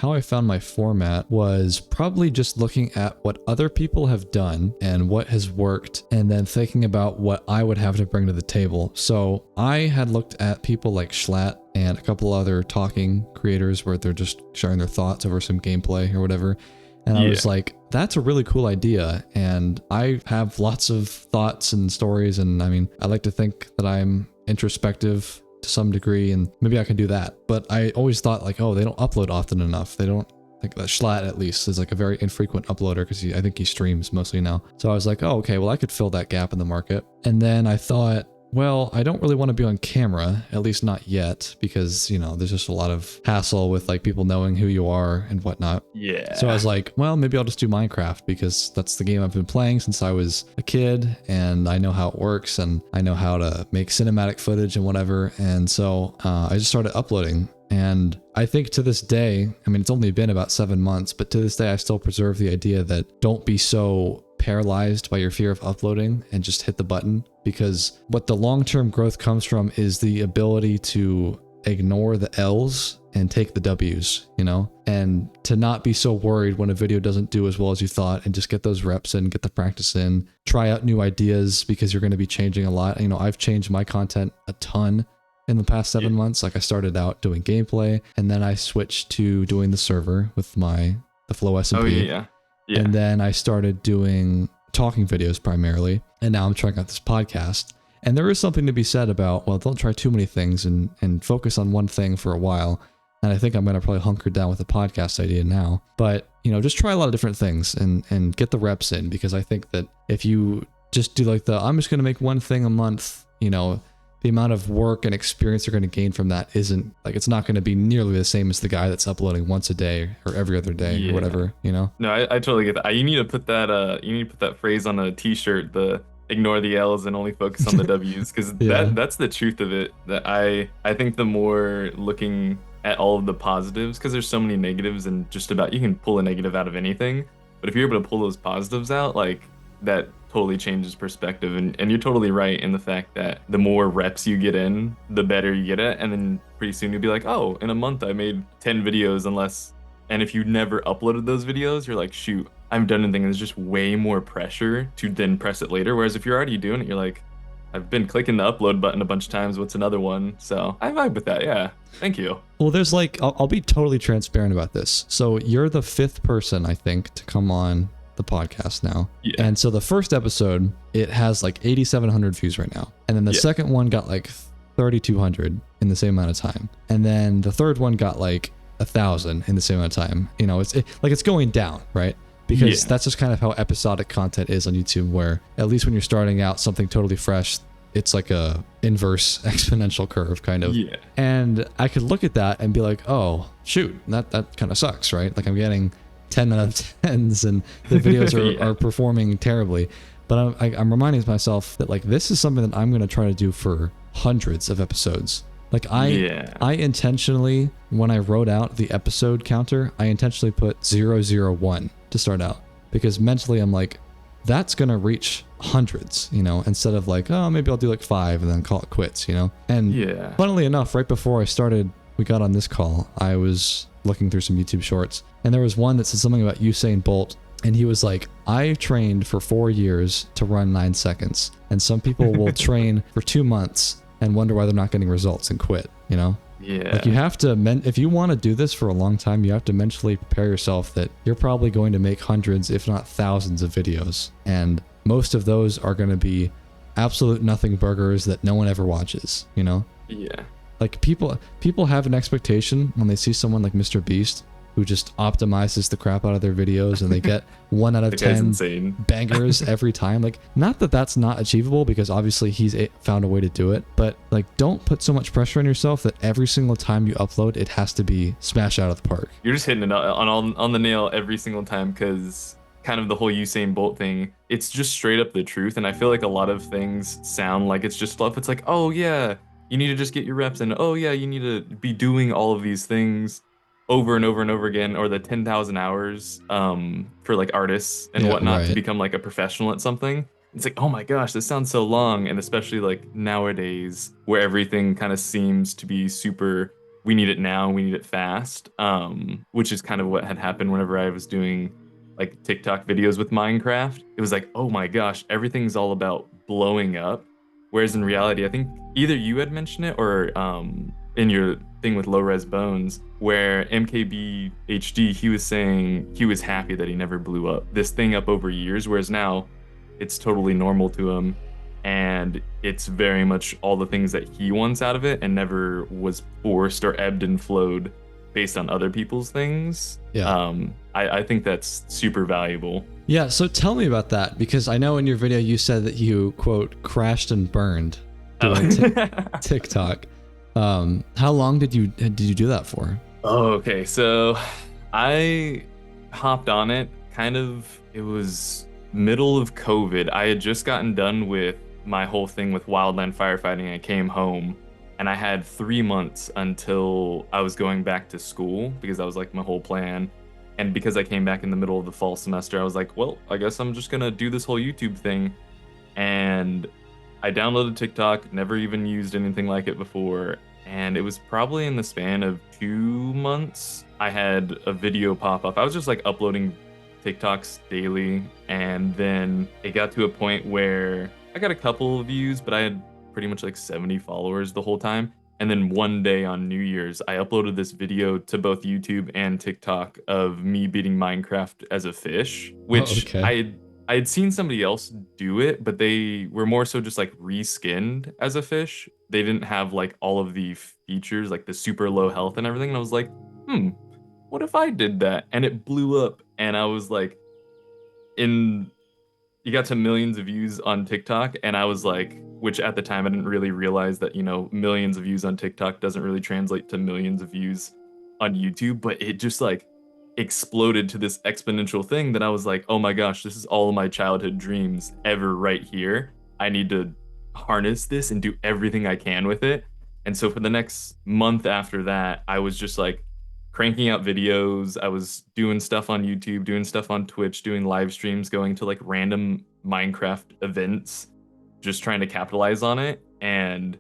how I found my format was probably just looking at what other people have done and what has worked, and then thinking about what I would have to bring to the table. So I had looked at people like Schlatt and a couple other talking creators where they're just sharing their thoughts over some gameplay or whatever. And I was like, that's a really cool idea. And I have lots of thoughts and stories. And I mean, I like to think that I'm introspective to some degree, and maybe I can do that. But I always thought like, oh, they don't upload often enough. They don't, like Schlatt at least is like a very infrequent uploader because I think he streams mostly now. So I was like, oh, okay, well, I could fill that gap in the market. And then I thought, well, I don't really want to be on camera, at least not yet, because, you know, there's just a lot of hassle with like people knowing who you are and whatnot. Yeah. So I was like, well, maybe I'll just do Minecraft because that's the game I've been playing since I was a kid, and I know how it works and I know how to make cinematic footage and whatever. And so I just started uploading. And I think to this day, I mean, it's only been about 7 months, but to this day, I still preserve the idea that don't be so paralyzed by your fear of uploading and just hit the button, because what the long-term growth comes from is the ability to ignore the L's and take the W's, you know, and to not be so worried when a video doesn't do as well as you thought, and just get those reps in, get the practice in, try out new ideas, because you're going to be changing a lot. You know, I've changed my content a ton in the past 7 months. Like I started out doing gameplay, and then I switched to doing the server with the Flow SMP. Oh yeah. And then I started doing talking videos primarily, and now I'm trying out this podcast. And there is something to be said about, well, don't try too many things and focus on one thing for a while. And I think I'm going to probably hunker down with the podcast idea now. But, you know, just try a lot of different things and get the reps in, because I think that if you just do like I'm just going to make one thing a month, you know, the amount of work and experience you're going to gain from that isn't like, it's not going to be nearly the same as the guy that's uploading once a day or every other day or whatever, you know? No, I totally get that. You need to put that phrase on a t-shirt, the ignore the L's and only focus on the W's, because that's the truth of it. That I think the more looking at all of the positives, because there's so many negatives, and just about, you can pull a negative out of anything, but if you're able to pull those positives out, like that totally changes perspective. And you're totally right in the fact that the more reps you get in, the better you get it. And then pretty soon you'll be like, oh, in a month I made 10 videos, and if you never uploaded those videos, you're like, shoot, I haven't done anything. There's just way more pressure to then press it later. Whereas if you're already doing it, you're like, I've been clicking the upload button a bunch of times. What's another one? So I vibe with that. Yeah. Thank you. Well, there's like, I'll be totally transparent about this. So you're the 5th person, I think, to come on the podcast now. Yeah. And so the first episode, it has like 8,700 views right now. And then the second one got like 3,200 in the same amount of time. And then the third one got like 1,000 in the same amount of time. You know, it's going down, right? Because that's just kind of how episodic content is on YouTube, where at least when you're starting out something totally fresh, it's like a inverse exponential curve kind of. Yeah. And I could look at that and be like, oh, shoot, that kind of sucks, right? Like I'm getting 10 out of 10s and the videos are performing terribly. But I'm reminding myself that like this is something that I'm going to try to do for hundreds of episodes. Like I intentionally, when I wrote out the episode counter, I intentionally put 001 to start out, because mentally I'm like, that's going to reach hundreds, you know, instead of like, oh, maybe I'll do like 5 and then call it quits, you know? And funnily enough, right before we got on this call, I was looking through some YouTube shorts, and there was one that said something about Usain Bolt. And he was like, I trained for 4 years to run 9 seconds. And some people will train for 2 months and wonder why they're not getting results and quit, you know? Yeah. Like you have to, if you want to do this for a long time, you have to mentally prepare yourself that you're probably going to make hundreds, if not thousands of videos. And most of those are going to be absolute nothing burgers that no one ever watches, you know? Yeah. Like people have an expectation when they see someone like Mr. Beast, who just optimizes the crap out of their videos, and they get 1 out of 10 bangers every time. Like, not that that's not achievable, because obviously he's found a way to do it, but like, don't put so much pressure on yourself that every single time you upload, it has to be smash out of the park. You're just hitting it on the nail every single time, because kind of the whole Usain Bolt thing, it's just straight up the truth. And I feel like a lot of things sound like it's just fluff. It's like, oh yeah, you need to just get your reps in. Oh yeah, you need to be doing all of these things over and over and over again, or the 10,000 hours for like artists and whatnot to become like a professional at something. It's like, oh my gosh, this sounds so long. And especially like nowadays, where everything kind of seems to be super we need it now and we need it fast, which is kind of what had happened whenever I was doing like TikTok videos with Minecraft. It was like, oh my gosh, everything's all about blowing up. Whereas in reality, I think either you had mentioned it or in your thing with low res bones, where MKBHD, he was saying he was happy that he never blew up this thing up over years, whereas now it's totally normal to him. And it's very much all the things that he wants out of it and never was forced or ebbed and flowed based on other people's things. Yeah. I think that's super valuable. Yeah, so tell me about that, because I know in your video you said that you, quote, crashed and burned doing TikTok. How long did you do that for? Oh, okay. So I hopped on it it was middle of COVID. I had just gotten done with my whole thing with wildland firefighting. I came home and I had 3 months until I was going back to school, because that was like my whole plan. And because I came back in the middle of the fall semester, I was like, well, I guess I'm just gonna do this whole YouTube thing. And I downloaded TikTok, never even used anything like it before. And it was probably in the span of 2 months, I had a video pop up. I was just like uploading TikToks daily. And then it got to a point where I got a couple of views, but I had pretty much like 70 followers the whole time. And then one day on New Year's, I uploaded this video to both YouTube and TikTok of me beating Minecraft as a fish, which I had seen somebody else do it, but they were more so just like reskinned as a fish. They didn't have like all of the features, like the super low health and everything. And I was like, what if I did that? And it blew up. And I was like, you got to millions of views on TikTok, and I was like, which at the time I didn't really realize that, millions of views on TikTok doesn't really translate to millions of views on YouTube, but it just like exploded to this exponential thing that I was like, oh my gosh, this is all of my childhood dreams ever right here. I need to harness this and do everything I can with it. And so for the next month after that, I was just like cranking out videos. I was doing stuff on YouTube, doing stuff on Twitch, doing live streams, going to like random Minecraft events, just trying to capitalize on it. And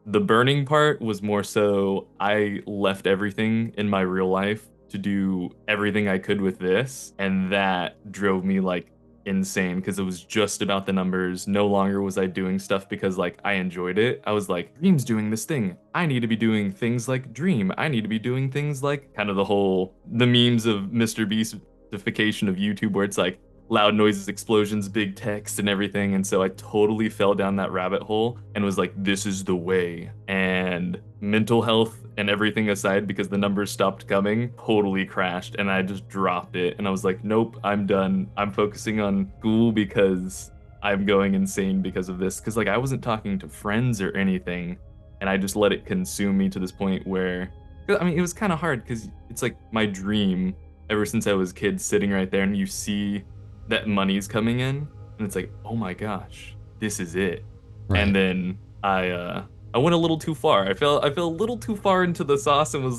the burning part was more so I left everything in my real life to do everything I could with this. And that drove me like insane, because it was just about the numbers. No longer was I doing stuff because like I enjoyed it. I was like, Dream's doing this thing, I need to be doing things like Dream. I need to be doing things like kind of the memes of Mr. Beastification of YouTube, where it's like loud noises, explosions, big text and everything. And so I totally fell down that rabbit hole and was like, this is the way. And mental health and everything aside, because the numbers stopped coming, totally crashed, and I just dropped it. And I was like, nope, I'm done. I'm focusing on school because I'm going insane because of this. Because like I wasn't talking to friends or anything, and I just let it consume me to this point where, I mean, it was kind of hard because it's like my dream ever since I was a kid, sitting right there, and you see that money's coming in, and it's like, oh my gosh, this is it. Right. And then I went a little too far. I fell a little too far into the sauce, and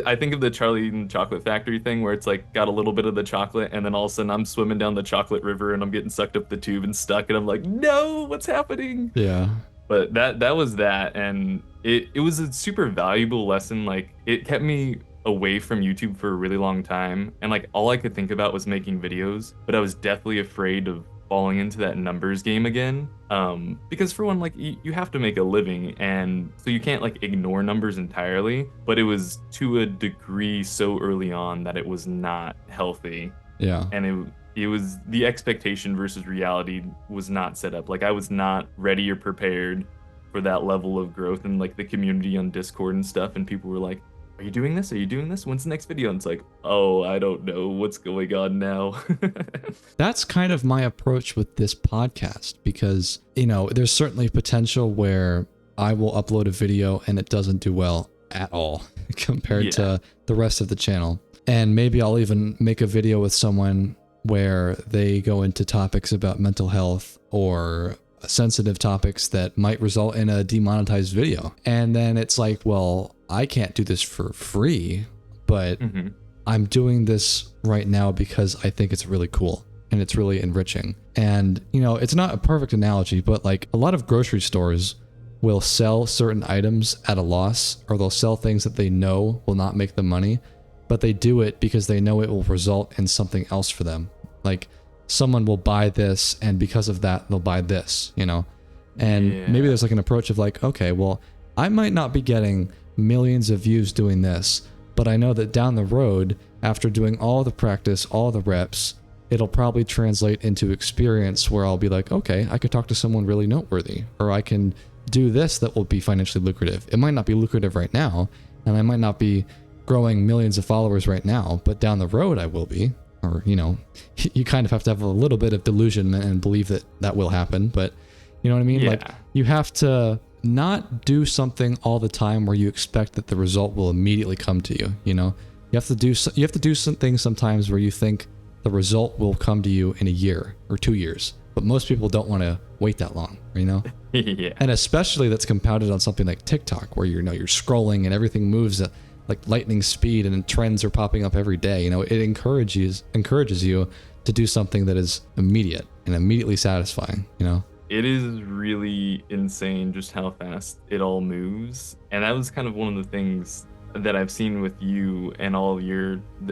I think of the Charlie and Chocolate Factory thing, where it's like got a little bit of the chocolate, and then all of a sudden I'm swimming down the chocolate river and I'm getting sucked up the tube and stuck, and I'm like, no, what's happening? Yeah. But that was that, and it was a super valuable lesson. Like it kept me away from YouTube for a really long time, and like all I could think about was making videos, but I was deathly afraid of falling into that numbers game again, because for one, like you have to make a living, and so you can't like ignore numbers entirely, but it was to a degree so early on that it was not healthy. Yeah. And it was the expectation versus reality was not set up. Like I was not ready or prepared for that level of growth, and like the community on Discord and stuff, and people were like, are you doing this? Are you doing this? When's the next video? And it's like, oh, I don't know what's going on now. That's kind of my approach with this podcast, because, there's certainly potential where I will upload a video and it doesn't do well at all compared to the rest of the channel. And maybe I'll even make a video with someone where they go into topics about mental health or sensitive topics that might result in a demonetized video. And then it's like, well, I can't do this for free, but I'm doing this right now because I think it's really cool and it's really enriching. And, it's not a perfect analogy, but like a lot of grocery stores will sell certain items at a loss, or they'll sell things that they know will not make them money, but they do it because they know it will result in something else for them. Like someone will buy this, and because of that, they'll buy this, you know? And maybe there's like an approach of like, okay, well, I might not be getting millions of views doing this, but I know that down the road, after doing all the practice, all the reps, it'll probably translate into experience where I'll be like, okay, I could talk to someone really noteworthy, or I can do this that will be financially lucrative. It might not be lucrative right now, and I might not be growing millions of followers right now, but down the road I will be. Or, you know, you kind of have to have a little bit of delusionment and believe that that will happen, but you know what I mean? Like, you have to not do something all the time where you expect that the result will immediately come to you, you know? You have to do some things sometimes where you think the result will come to you in a year or 2 years, but most people don't want to wait that long, you know? Yeah. And especially that's compounded on something like TikTok, where you're scrolling and everything moves at like lightning speed and trends are popping up every day. You know, it encourages you to do something that is immediate and immediately satisfying, you know? It is really insane just how fast it all moves. And that was kind of one of the things that I've seen with you and all of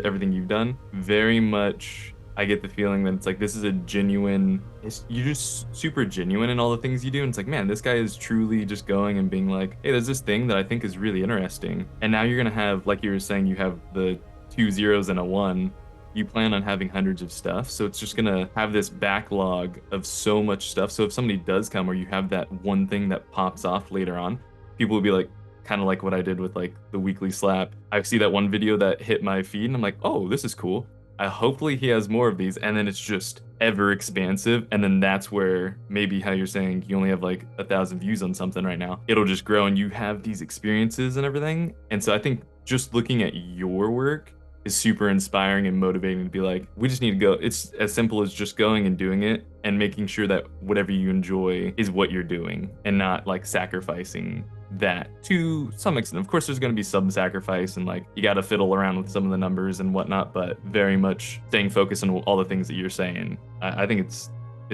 everything you've done. Very much, I get the feeling that it's like, this is a genuine, you're just super genuine in all the things you do. And it's like, man, this guy is truly just going and being like, hey, there's this thing that I think is really interesting. And now you're going to have, like you were saying, you have the 2 zeros and a 1. You plan on having hundreds of stuff, so it's just gonna have this backlog of so much stuff. So if somebody does come, or you have that one thing that pops off later on, people will be like, kind of like what I did with like the weekly slap. I see that one video that hit my feed and I'm like, oh, this is cool. Hopefully he has more of these. And then it's just ever expansive. And then that's where maybe how you're saying you only have like 1,000 views on something right now. It'll just grow and you have these experiences and everything. And so I think just looking at your work is super inspiring and motivating to be like, we just need to go. It's as simple as just going and doing it and making sure that whatever you enjoy is what you're doing, and not like sacrificing that to some extent. Of course, there's going to be some sacrifice and like you got to fiddle around with some of the numbers and whatnot, but very much staying focused on all the things that you're saying. I think it's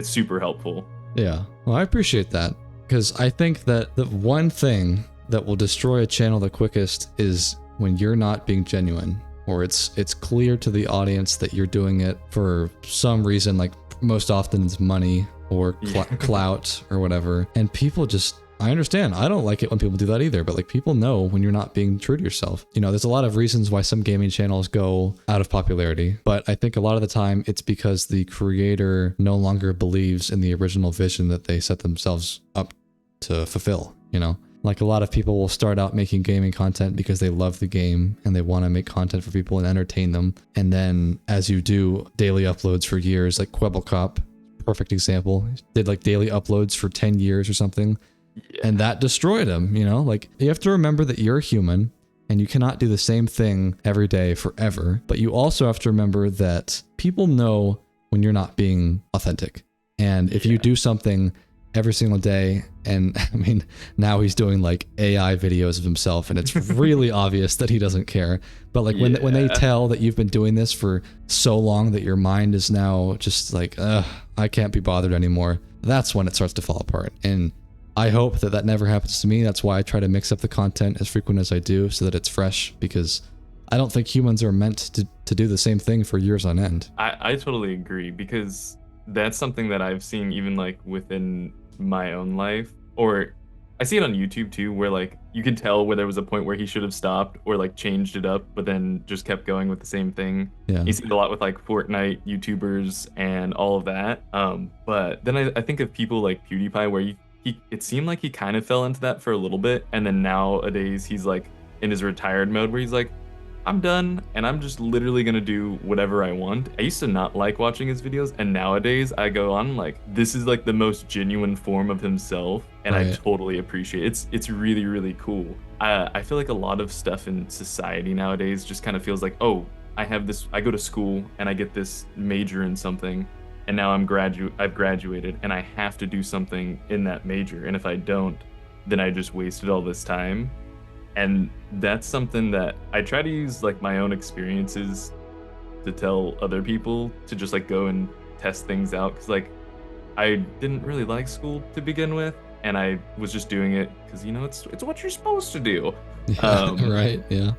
super helpful. Yeah, well, I appreciate that, because I think that the one thing that will destroy a channel the quickest is when you're not being genuine, or it's clear to the audience that you're doing it for some reason, like most often it's money or clout or whatever. And people just, I understand, I don't like it when people do that either, but like people know when you're not being true to yourself. You know, there's a lot of reasons why some gaming channels go out of popularity, but I think a lot of the time it's because the creator no longer believes in the original vision that they set themselves up to fulfill, you know? Like a lot of people will start out making gaming content because they love the game and they want to make content for people and entertain them. And then as you do daily uploads for years, like Kwebbelkop, perfect example, did like daily uploads for 10 years or something. Yeah. And that destroyed him, you know? Like, you have to remember that you're human and you cannot do the same thing every day forever. But you also have to remember that people know when you're not being authentic. And if you do something every single day, and I mean, now he's doing like AI videos of himself and it's really obvious that he doesn't care. But like when they tell that you've been doing this for so long that your mind is now just like, I can't be bothered anymore, that's when it starts to fall apart. And I hope that that never happens to me. That's why I try to mix up the content as frequent as I do so that it's fresh, because I don't think humans are meant to do the same thing for years on end. I totally agree, because that's something that I've seen even like within my own life, or I see it on YouTube too, where like you can tell where there was a point where he should have stopped or like changed it up, but then just kept going with the same thing. You see it a lot with like Fortnite YouTubers and all of that. But then I think of people like PewDiePie, where it seemed like he kind of fell into that for a little bit, and then nowadays he's like in his retired mode where he's like, I'm done and I'm just literally gonna do whatever I want. I used to not like watching his videos, and nowadays I go on like, this is like the most genuine form of himself, and I totally appreciate it. It's really, really cool. I feel like a lot of stuff in society nowadays just kind of feels like, oh, I go to school and I get this major in something, and now I've graduated and I have to do something in that major, and if I don't, then I just wasted all this time. And that's something that I try to use like my own experiences to tell other people to just like go and test things out. Cause like I didn't really like school to begin with. and I was just doing it because it's what you're supposed to do. Right. Yeah.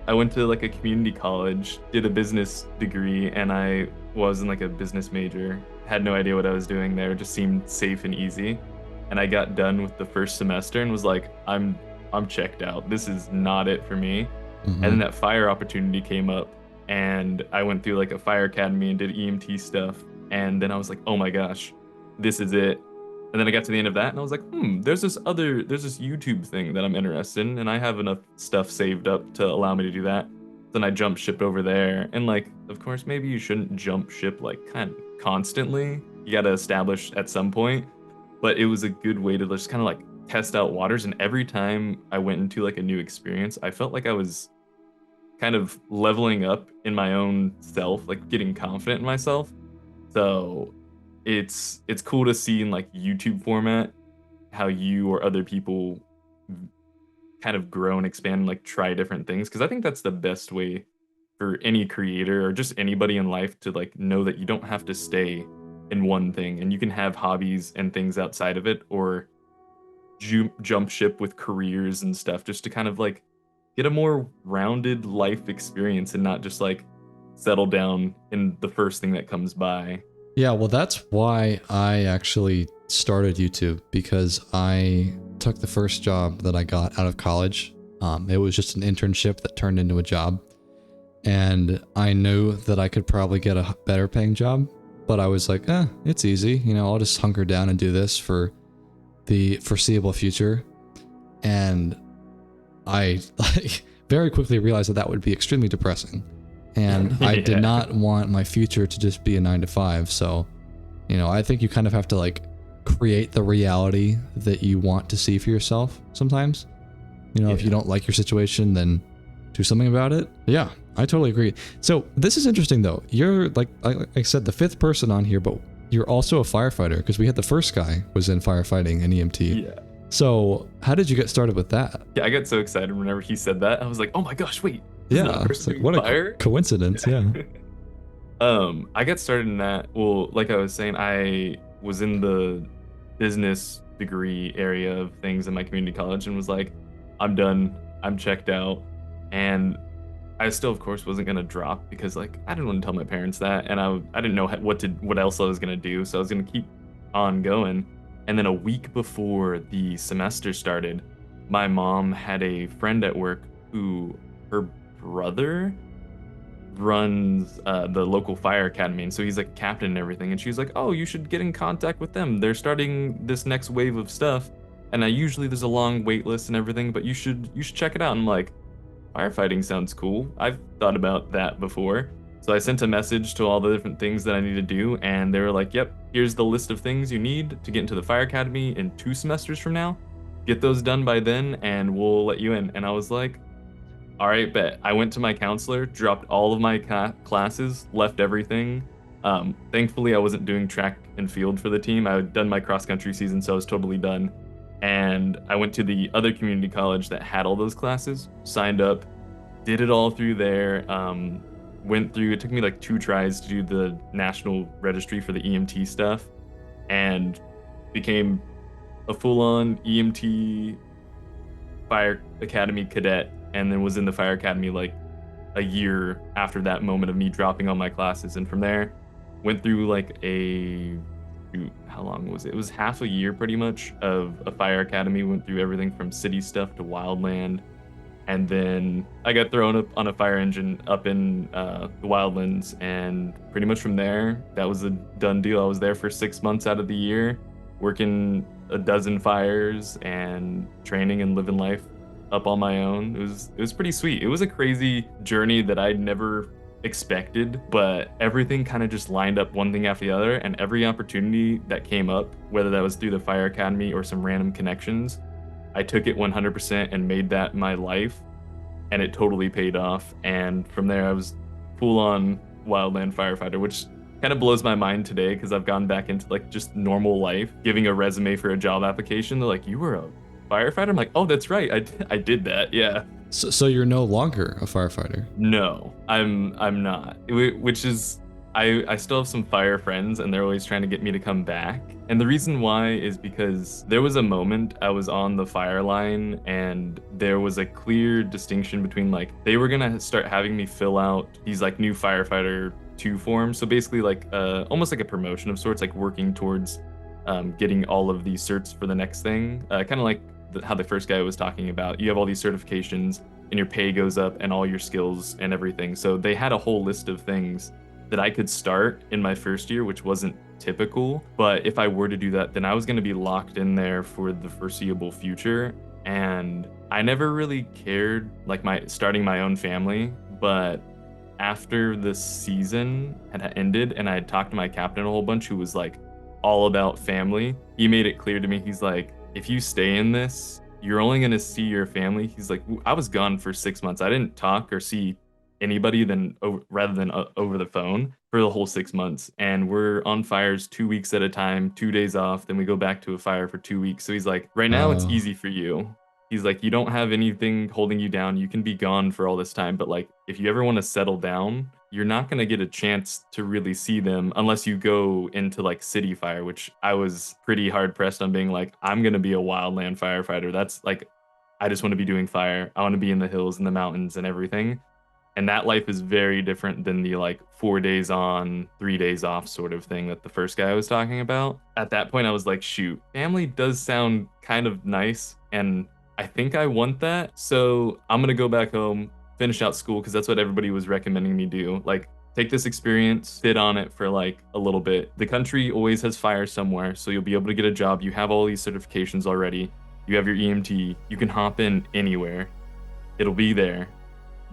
I went to like a community college, did a business degree, and I was in like a business major. Had no idea what I was doing there. It just seemed safe and easy. And I got done with the first semester and was like, I'm checked out. This is not it for me. And then that fire opportunity came up, and I went through like a fire academy and did EMT stuff. And then I was like, oh my gosh, this is it. And then I got to the end of that and I was like, there's this YouTube thing that I'm interested in, and I have enough stuff saved up to allow me to do that. Then I jumped ship over there. And like, of course, maybe you shouldn't jump ship like kind of constantly. You got to establish at some point. But it was a good way to just kind of like test out waters. And every time I went into like a new experience, I felt like I was kind of leveling up in my own self, like getting confident in myself. So it's cool to see in like YouTube format how you or other people kind of grow and expand and like try different things, because I think that's the best way for any creator or just anybody in life to like know that you don't have to stay in one thing, and you can have hobbies and things outside of it, or jump ship with careers and stuff, just to kind of like get a more rounded life experience and not just like settle down in the first thing that comes by. Yeah, well, that's why I actually started YouTube, because I took the first job that I got out of college. It was just an internship that turned into a job. And I knew that I could probably get a better paying job, but I was like, it's easy. I'll just hunker down and do this for the foreseeable future. And I very quickly realized that would be extremely depressing. And I did not want my future to just be a 9-to-5. So, I think you kind of have to like create the reality that you want to see for yourself sometimes. If you don't like your situation, then do something about it. Yeah, I totally agree. So this is interesting though. You're like I said, the fifth person on here, but you're also a firefighter, because we had the first guy was in firefighting and EMT. Yeah. So how did you get started with that? Yeah, I got so excited whenever he said that. I was like, oh my gosh, wait. Yeah, it's like, what a coincidence. Yeah. I got started in that. Well, like I was saying, I was in the business degree area of things in my community college and was like, I'm done. I'm checked out. And I still, of course, wasn't going to drop, because like I didn't want to tell my parents that, and I didn't know what else I was going to do. So I was going to keep on going. And then a week before the semester started, my mom had a friend at work who her brother runs the local fire academy, and so he's like captain and everything. And she's like, oh, you should get in contact with them. They're starting this next wave of stuff, and usually there's a long wait list and everything, but you should check it out. And I'm like, firefighting sounds cool. I've thought about that before. So I sent a message to all the different things that I need to do, and they were like, yep, here's the list of things you need to get into the fire academy in 2 semesters from now. Get those done by then and we'll let you in. And I was like, all right, bet. I went to my counselor, dropped all of my classes, left everything. Thankfully, I wasn't doing track and field for the team. I had done my cross-country season, so I was totally done. And I went to the other community college that had all those classes, signed up, did it all through there. Went through, it took me like 2 tries to do the national registry for the EMT stuff, and became a full-on EMT fire academy cadet, and then was in the fire academy like a year after that moment of me dropping all my classes. And from there, went through like how long was it? It was half a year pretty much of a fire academy. Went through everything from city stuff to wildland. And then I got thrown up on a fire engine up in the wildlands, and pretty much from there, that was a done deal. I was there for 6 months out of the year, working a dozen fires and training and living life up on my own. It was pretty sweet. It was a crazy journey that I'd never expected, but everything kind of just lined up one thing after the other, and every opportunity that came up, whether that was through the fire academy or some random connections, I took it 100% and made that my life, and it totally paid off. And from there, I was full-on wildland firefighter, which kind of blows my mind today, because I've gone back into like just normal life, giving a resume for a job application. They're like, you were a firefighter? I'm like, oh, that's right. I did that. Yeah. So you're no longer a firefighter? No, I'm not. Which is, I still have some fire friends, and they're always trying to get me to come back. And the reason why is because there was a moment I was on the fire line, and there was a clear distinction between like they were gonna start having me fill out these like new firefighter 2 forms. So basically like almost like a promotion of sorts, like working towards getting all of these certs for the next thing. Kind of like how the first guy was talking about. You have all these certifications, and your pay goes up, and all your skills and everything. So they had a whole list of things that I could start in my first year, which wasn't typical. But if I were to do that, then I was going to be locked in there for the foreseeable future. And I never really cared, like starting my own family. But after the season had ended and I had talked to my captain a whole bunch, who was like all about family, he made it clear to me. He's like, if you stay in this, you're only going to see your family. He's like, I was gone for 6 months. I didn't talk or see anybody rather than over the phone for the whole 6 months. And we're on fires 2 weeks at a time, 2 days off. Then we go back to a fire for 2 weeks. So he's like, right now it's easy for you. He's like, you don't have anything holding you down. You can be gone for all this time. But like, if you ever want to settle down, you're not going to get a chance to really see them unless you go into like city fire, which I was pretty hard pressed on being like, I'm going to be a wildland firefighter. That's like, I just want to be doing fire. I want to be in the hills and the mountains and everything. And that life is very different than the like 4 days on, 3 days off sort of thing that the first guy was talking about. At that point, I was like, shoot, family does sound kind of nice. And I think I want that. So I'm going to go back home, finish out school, because that's what everybody was recommending me do. Like, take this experience, sit on it for like a little bit. The country always has fire somewhere, so you'll be able to get a job. You have all these certifications already. You have your EMT. You can hop in anywhere. It'll be there.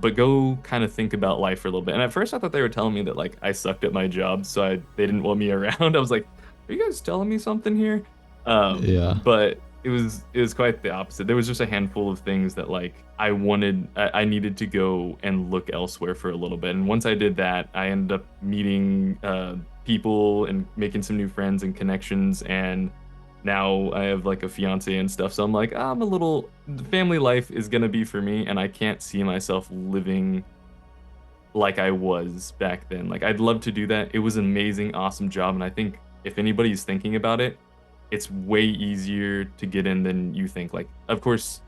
But go kind of think about life for a little bit. And at first I thought they were telling me that like I sucked at my job, so they didn't want me around. I was like, are you guys telling me something here? Yeah. But it was quite the opposite. There was just a handful of things that like I needed to go and look elsewhere for a little bit. And once I did that, I ended up meeting people and making some new friends and connections. And now I have like a fiance and stuff. So I'm like, the family life is going to be for me. And I can't see myself living like I was back then. Like, I'd love to do that. It was an amazing, awesome job. And I think if anybody's thinking about it, it's way easier to get in than you think. Like, of course,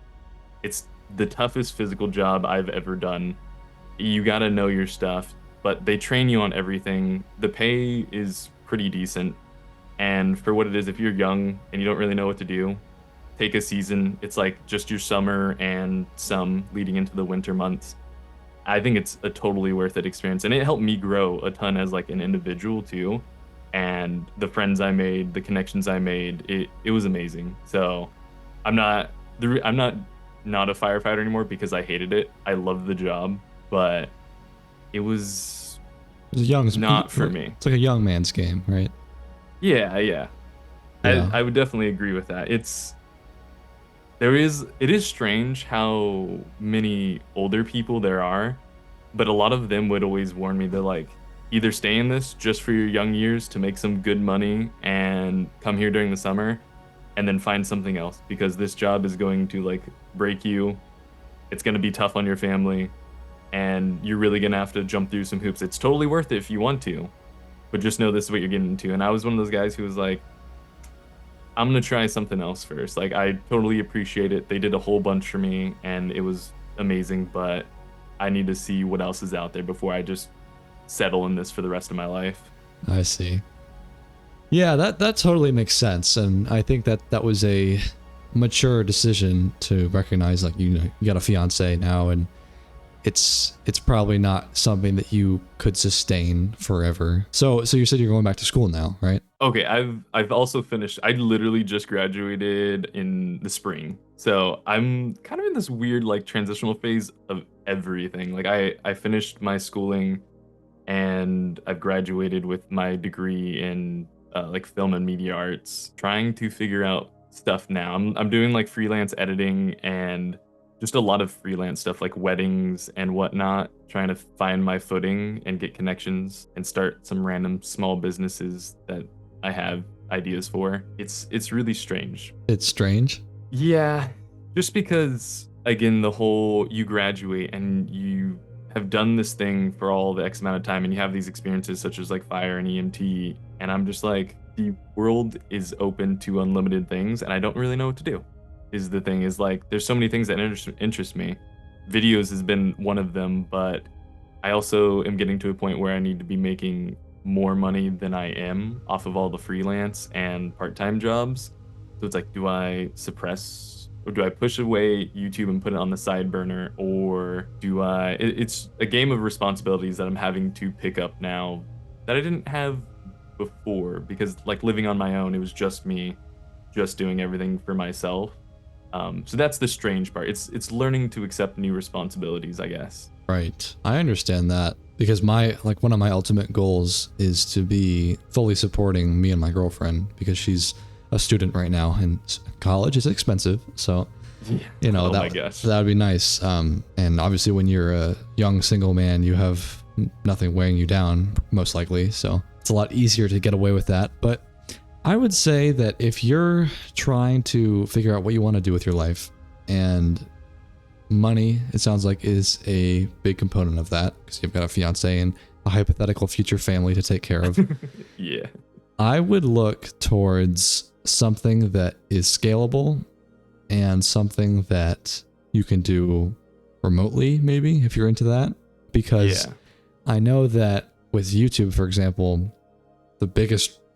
it's the toughest physical job I've ever done. You got to know your stuff, but they train you on everything. The pay is pretty decent. And for what it is, if you're young and you don't really know what to do, take a season. It's like just your summer and some leading into the winter months. I think it's a totally worth it experience. And it helped me grow a ton as like an individual too. And the friends I made, the connections I made, it was amazing. So I'm not a firefighter anymore because I hated it. I loved the job, but it was not for me. It's like a young man's game, right? Yeah. I would definitely agree with that. It is strange how many older people there are, but a lot of them would always warn me. They're like, either stay in this just for your young years to make some good money and come here during the summer, and then find something else, because this job is going to like break you. It's going to be tough on your family, and you're really going to have to jump through some hoops. It's totally worth it if you want to, but just know this is what you're getting into. And I was one of those guys who was like, I'm going to try something else first. Like, I totally appreciate it. They did a whole bunch for me and it was amazing, but I need to see what else is out there before I just settle in this for the rest of my life. I see. Yeah, that totally makes sense. And I think that was a mature decision to recognize, like, you got a fiance now, and it's probably not something that you could sustain forever. So you said you're going back to school now, right? Okay, I've also finished. I literally just graduated in the spring. So I'm kind of in this weird like transitional phase of everything. Like I finished my schooling and I've graduated with my degree in like film and media arts, trying to figure out stuff now. I'm doing like freelance editing and just a lot of freelance stuff like weddings and whatnot, trying to find my footing and get connections and start some random small businesses that I have ideas for. It's really strange. It's strange? Yeah, just because again, the whole you graduate and you have done this thing for all the X amount of time, and you have these experiences such as like fire and EMT, and I'm just like, the world is open to unlimited things, and I don't really know what to do. Is the thing is like, there's so many things that interest me. Videos has been one of them, but I also am getting to a point where I need to be making more money than I am off of all the freelance and part-time jobs. So it's like, do I suppress or do I push away YouTube and put it on the side burner, or do I? It's a game of responsibilities that I'm having to pick up now that I didn't have before, because like living on my own, it was just me, just doing everything for myself. So that's the strange part. It's learning to accept new responsibilities, I guess. Right. I understand that, because one of my ultimate goals is to be fully supporting me and my girlfriend, because she's a student right now and college is expensive. So, you know, that would be nice. And obviously when you're a young single man, you have nothing weighing you down, most likely. So it's a lot easier to get away with that. But I would say that if you're trying to figure out what you want to do with your life, and money, it sounds like, is a big component of that, because you've got a fiance and a hypothetical future family to take care of. Yeah. I would look towards something that is scalable and something that you can do remotely, maybe, if you're into that. Because I know that with YouTube, for example,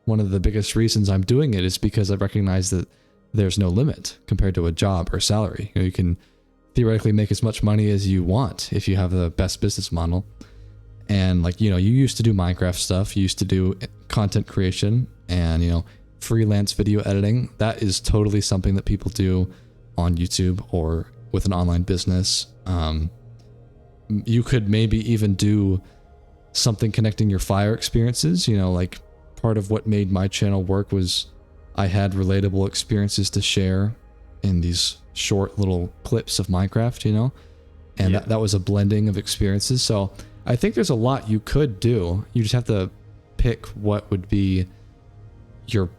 one of the biggest reasons I'm doing it is because I recognize that there's no limit compared to a job or salary. You know, you can theoretically make as much money as you want if you have the best business model. And like, you know, you used to do Minecraft stuff, you used to do content creation and, you know, freelance video editing. That is totally something that people do on YouTube or with an online business. You could maybe even do something connecting your fire experiences. You know, like part of what made my channel work was I had relatable experiences to share in these short little clips of Minecraft, you know, and that was a blending of experiences. So I think there's a lot you could do. You just have to pick what would be your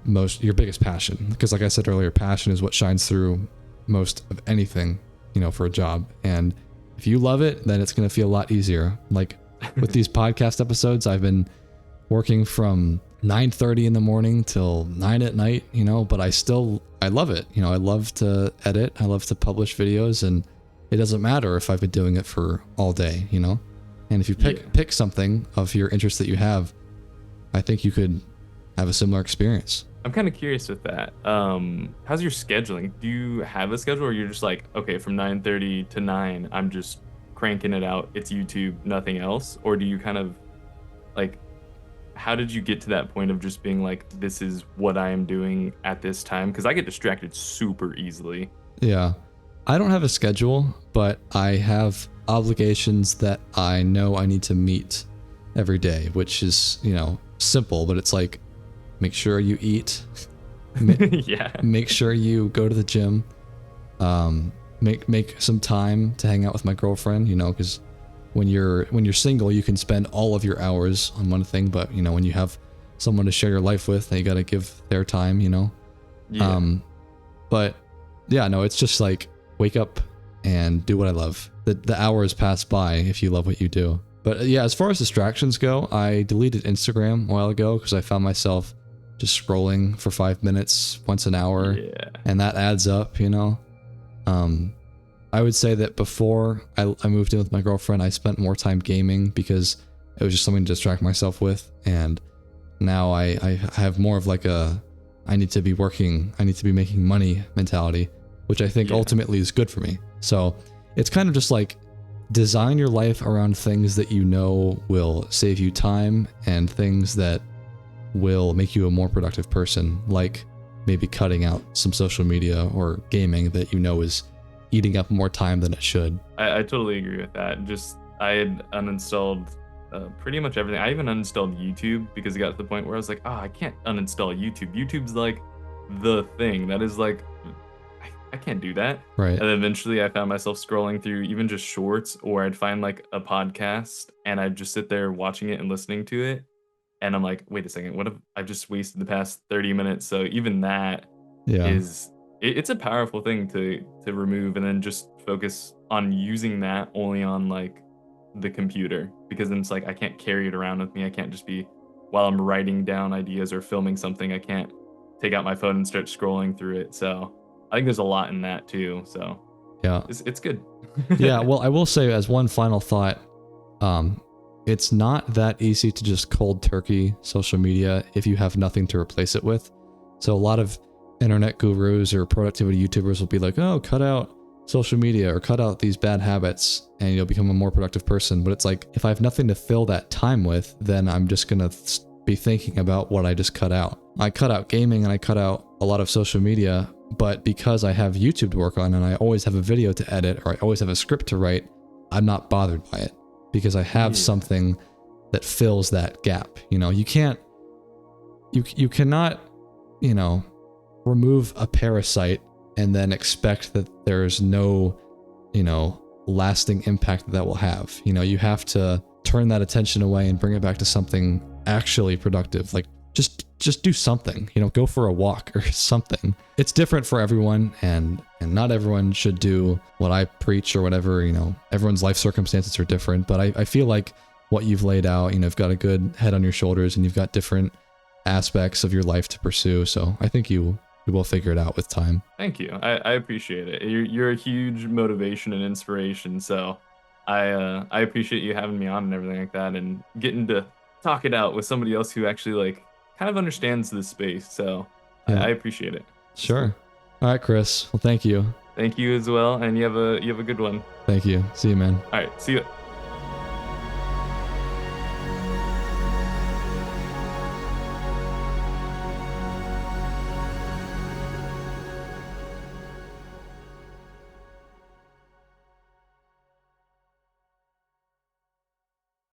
biggest passion. Because like I said earlier, passion is what shines through most of anything, you know, for a job. And if you love it, then it's going to feel a lot easier. Like with these podcast episodes, I've been working from 9:30 in the morning till 9 at night, you know, but I love it. You know, I love to edit. I love to publish videos, and it doesn't matter if I've been doing it for all day, you know? And if you pick something of your interest that you have, I think you could have a similar experience. I'm kind of curious with that. How's your scheduling? Do you have a schedule, or you're just like, okay, from 9:30 to 9, I'm just cranking it out. It's YouTube, nothing else? Or do you kind of like, how did you get to that point of just being like, this is what I am doing at this time? Because I get distracted super easily. Yeah. I don't have a schedule, but I have obligations that I know I need to meet every day, which is, you know, simple, but it's like, make sure you eat. Make sure you go to the gym. Make some time to hang out with my girlfriend, you know, because when you're single, you can spend all of your hours on one thing, but you know, when you have someone to share your life with, then you got to give their time, you know. But yeah, no, it's just like wake up and do what I love. The hours pass by if you love what you do. But yeah, as far as distractions go, I deleted Instagram a while ago because I found myself just scrolling for 5 minutes once an hour, and that adds up, you know. I would say that before I moved in with my girlfriend, I spent more time gaming because it was just something to distract myself with. And now I have more of like I need to be working, I need to be making money mentality, which I think ultimately is good for me. So it's kind of just like design your life around things that you know will save you time and things that will make you a more productive person, like maybe cutting out some social media or gaming that you know is eating up more time than it should. I totally agree with that. Just I had uninstalled pretty much everything. I even uninstalled YouTube because it got to the point where I was like, I can't uninstall YouTube. YouTube's like the thing that is like, I can't do that. Right. And then eventually I found myself scrolling through even just shorts, or I'd find like a podcast and I'd just sit there watching it and listening to it. And I'm like, wait a second, what if I've just wasted the past 30 minutes? So even that is, it's a powerful thing to remove, and then just focus on using that only on like the computer, because then it's like I can't carry it around with me. I can't just be, while I'm writing down ideas or filming something, I can't take out my phone and start scrolling through it. So I think there's a lot in that too. So yeah, it's good. Yeah, well, I will say as one final thought, it's not that easy to just cold turkey social media if you have nothing to replace it with. So a lot of internet gurus or productivity YouTubers will be like, oh, cut out social media or cut out these bad habits and you'll become a more productive person. But it's like, if I have nothing to fill that time with, then I'm just going to be thinking about what I just cut out. I cut out gaming and I cut out a lot of social media, but because I have YouTube to work on and I always have a video to edit or I always have a script to write, I'm not bothered by it because I have something that fills that gap. You know, you cannot, you know, remove a parasite and then expect that there's no, you know, lasting impact that will have. You know, you have to turn that attention away and bring it back to something actually productive. Like just do something, you know, go for a walk or something. It's different for everyone and not everyone should do what I preach or whatever, you know, everyone's life circumstances are different, but I feel like what you've laid out, you know, you've got a good head on your shoulders and you've got different aspects of your life to pursue. So I think you will figure it out with time. Thank you. I appreciate it. You're a huge motivation and inspiration. So I appreciate you having me on and everything like that and getting to talk it out with somebody else who actually like kind of understands this space. So yeah. I appreciate it. Sure. All right, Chris. Well, thank you. Thank you as well. And you have a good one. Thank you. See you, man. All right. See you.